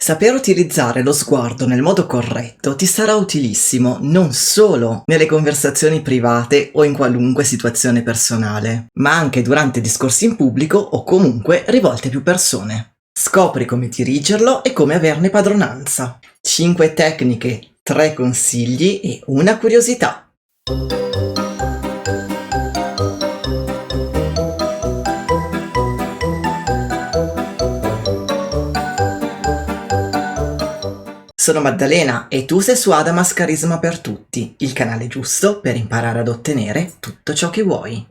Saper utilizzare lo sguardo nel modo corretto ti sarà utilissimo non solo nelle conversazioni private o in qualunque situazione personale, ma anche durante discorsi in pubblico o comunque rivolti a più persone. Scopri come dirigerlo e come averne padronanza. 5 tecniche, 3 consigli e una curiosità. Sono Maddalena e tu sei su Adamas Carisma per Tutti, il canale giusto per imparare ad ottenere tutto ciò che vuoi.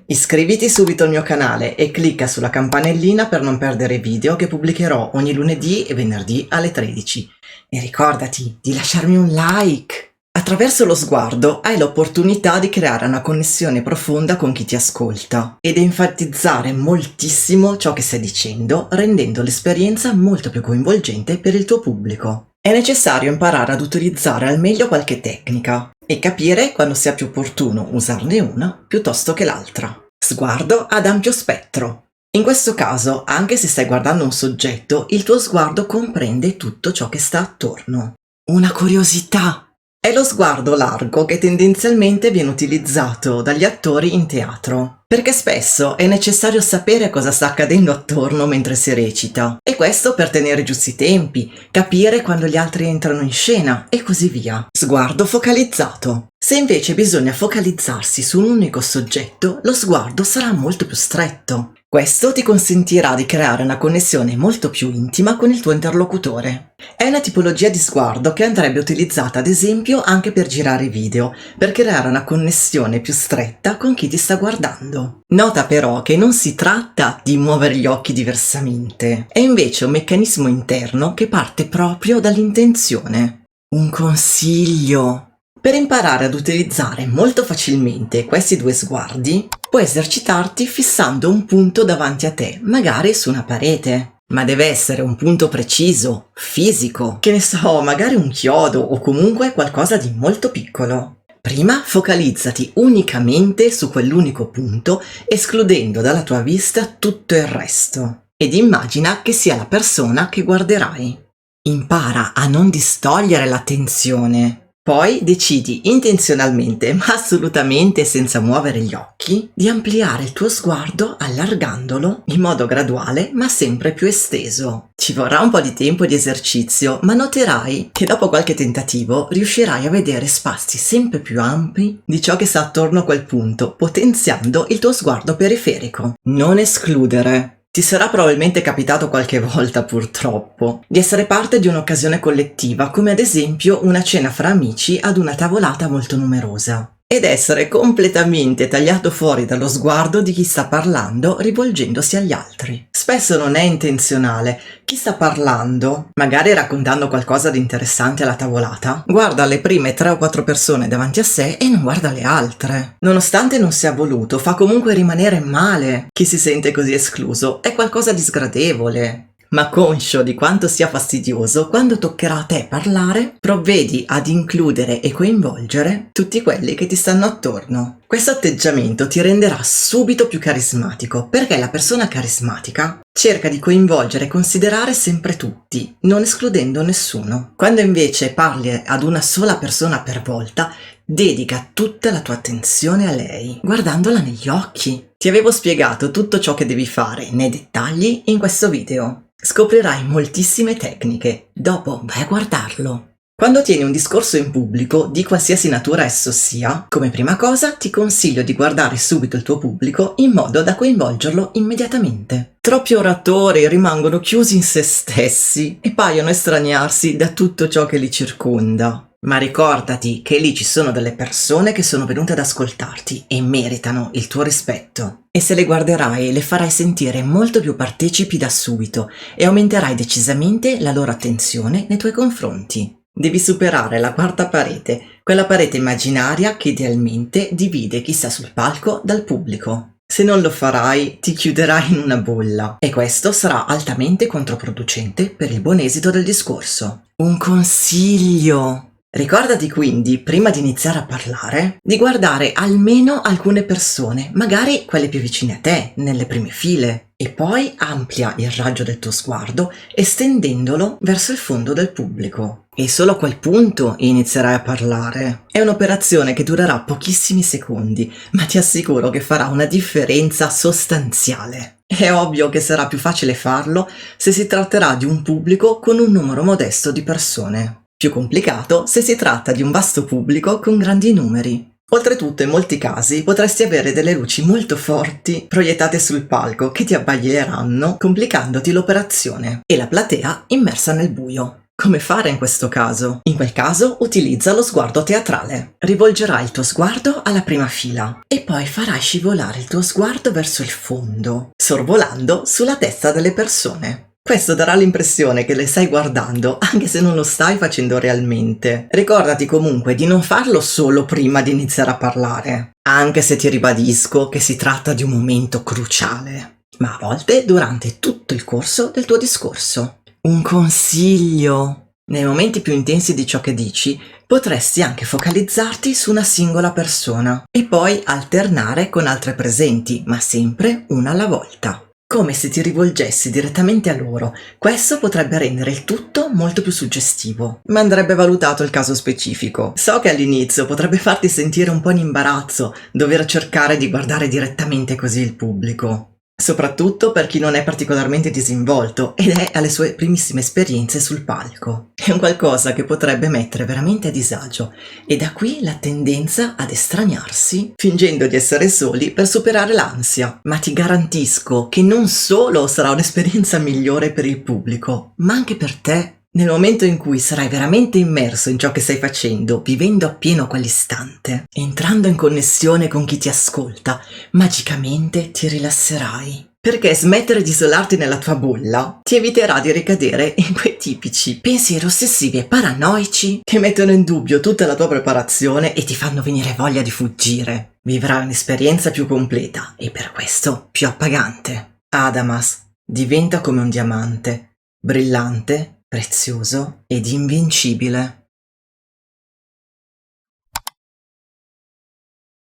Iscriviti subito al mio canale e clicca sulla campanellina per non perdere video che pubblicherò ogni lunedì e venerdì alle 13. E ricordati di lasciarmi un like! Attraverso lo sguardo hai l'opportunità di creare una connessione profonda con chi ti ascolta ed enfatizzare moltissimo ciò che stai dicendo, rendendo l'esperienza molto più coinvolgente per il tuo pubblico. È necessario imparare ad utilizzare al meglio qualche tecnica e capire quando sia più opportuno usarne una piuttosto che l'altra. Sguardo ad ampio spettro. In questo caso, anche se stai guardando un soggetto, il tuo sguardo comprende tutto ciò che sta attorno. Una curiosità! È lo sguardo largo che tendenzialmente viene utilizzato dagli attori in teatro, perché spesso è necessario sapere cosa sta accadendo attorno mentre si recita, e questo per tenere giusti i tempi, capire quando gli altri entrano in scena e così via. Sguardo focalizzato. Se invece bisogna focalizzarsi su un unico soggetto, lo sguardo sarà molto più stretto. Questo ti consentirà di creare una connessione molto più intima con il tuo interlocutore. È una tipologia di sguardo che andrebbe utilizzata ad esempio anche per girare video, per creare una connessione più stretta con chi ti sta guardando. Nota però che non si tratta di muovere gli occhi diversamente, è invece un meccanismo interno che parte proprio dall'intenzione. Un consiglio! Per imparare ad utilizzare molto facilmente questi due sguardi, puoi esercitarti fissando un punto davanti a te, magari su una parete. Ma deve essere un punto preciso, fisico, che ne so, magari un chiodo o comunque qualcosa di molto piccolo. Prima focalizzati unicamente su quell'unico punto, escludendo dalla tua vista tutto il resto. Ed immagina che sia la persona che guarderai. Impara a non distogliere l'attenzione. Poi decidi intenzionalmente, ma assolutamente senza muovere gli occhi, di ampliare il tuo sguardo allargandolo in modo graduale ma sempre più esteso. Ci vorrà un po' di tempo e di esercizio, ma noterai che dopo qualche tentativo riuscirai a vedere spazi sempre più ampi di ciò che sta attorno a quel punto, potenziando il tuo sguardo periferico. Non escludere. Ti sarà probabilmente capitato qualche volta, purtroppo, di essere parte di un'occasione collettiva, come ad esempio una cena fra amici ad una tavolata molto numerosa, ed essere completamente tagliato fuori dallo sguardo di chi sta parlando rivolgendosi agli altri. Spesso non è intenzionale. Chi sta parlando, magari raccontando qualcosa di interessante alla tavolata, guarda le prime 3 o 4 persone davanti a sé e non guarda le altre. Nonostante non sia voluto, fa comunque rimanere male chi si sente così escluso. È qualcosa di sgradevole. Ma conscio di quanto sia fastidioso, quando toccherà a te parlare, provvedi ad includere e coinvolgere tutti quelli che ti stanno attorno. Questo atteggiamento ti renderà subito più carismatico, perché la persona carismatica cerca di coinvolgere e considerare sempre tutti, non escludendo nessuno. Quando invece parli ad una sola persona per volta, dedica tutta la tua attenzione a lei, guardandola negli occhi. Ti avevo spiegato tutto ciò che devi fare nei dettagli in questo video. Scoprirai moltissime tecniche, dopo vai a guardarlo. Quando tieni un discorso in pubblico, di qualsiasi natura esso sia, come prima cosa ti consiglio di guardare subito il tuo pubblico in modo da coinvolgerlo immediatamente. Troppi oratori rimangono chiusi in se stessi e paiono estraniarsi da tutto ciò che li circonda. Ma ricordati che lì ci sono delle persone che sono venute ad ascoltarti e meritano il tuo rispetto. E se le guarderai, le farai sentire molto più partecipi da subito e aumenterai decisamente la loro attenzione nei tuoi confronti. Devi superare la quarta parete, quella parete immaginaria che idealmente divide chi sta sul palco dal pubblico. Se non lo farai, ti chiuderai in una bolla e questo sarà altamente controproducente per il buon esito del discorso. Un consiglio! Ricordati quindi, prima di iniziare a parlare, di guardare almeno alcune persone, magari quelle più vicine a te, nelle prime file, e poi amplia il raggio del tuo sguardo estendendolo verso il fondo del pubblico. E solo a quel punto inizierai a parlare. È un'operazione che durerà pochissimi secondi, ma ti assicuro che farà una differenza sostanziale. È ovvio che sarà più facile farlo se si tratterà di un pubblico con un numero modesto di persone. Più complicato se si tratta di un vasto pubblico con grandi numeri. Oltretutto, in molti casi potresti avere delle luci molto forti proiettate sul palco che ti abbaglieranno, complicandoti l'operazione, e la platea immersa nel buio. Come fare in questo caso? In quel caso utilizza lo sguardo teatrale. Rivolgerai il tuo sguardo alla prima fila e poi farai scivolare il tuo sguardo verso il fondo, sorvolando sulla testa delle persone. Questo darà l'impressione che le stai guardando, anche se non lo stai facendo realmente. Ricordati comunque di non farlo solo prima di iniziare a parlare, anche se ti ribadisco che si tratta di un momento cruciale, ma a volte durante tutto il corso del tuo discorso. Un consiglio: nei momenti più intensi di ciò che dici, potresti anche focalizzarti su una singola persona e poi alternare con altre presenti, ma sempre una alla volta. Come se ti rivolgessi direttamente a loro. Questo potrebbe rendere il tutto molto più suggestivo, ma andrebbe valutato il caso specifico. So che all'inizio potrebbe farti sentire un po' in imbarazzo dover cercare di guardare direttamente così il pubblico. Soprattutto per chi non è particolarmente disinvolto ed è alle sue primissime esperienze sul palco. È un qualcosa che potrebbe mettere veramente a disagio e da qui la tendenza ad estraniarsi, fingendo di essere soli per superare l'ansia. Ma ti garantisco che non solo sarà un'esperienza migliore per il pubblico, ma anche per te. Nel momento in cui sarai veramente immerso in ciò che stai facendo, vivendo appieno quell'istante, entrando in connessione con chi ti ascolta, magicamente ti rilasserai. Perché smettere di isolarti nella tua bolla ti eviterà di ricadere in quei tipici pensieri ossessivi e paranoici che mettono in dubbio tutta la tua preparazione e ti fanno venire voglia di fuggire. Vivrai un'esperienza più completa e per questo più appagante. Adamas diventa come un diamante, brillante, prezioso ed invincibile.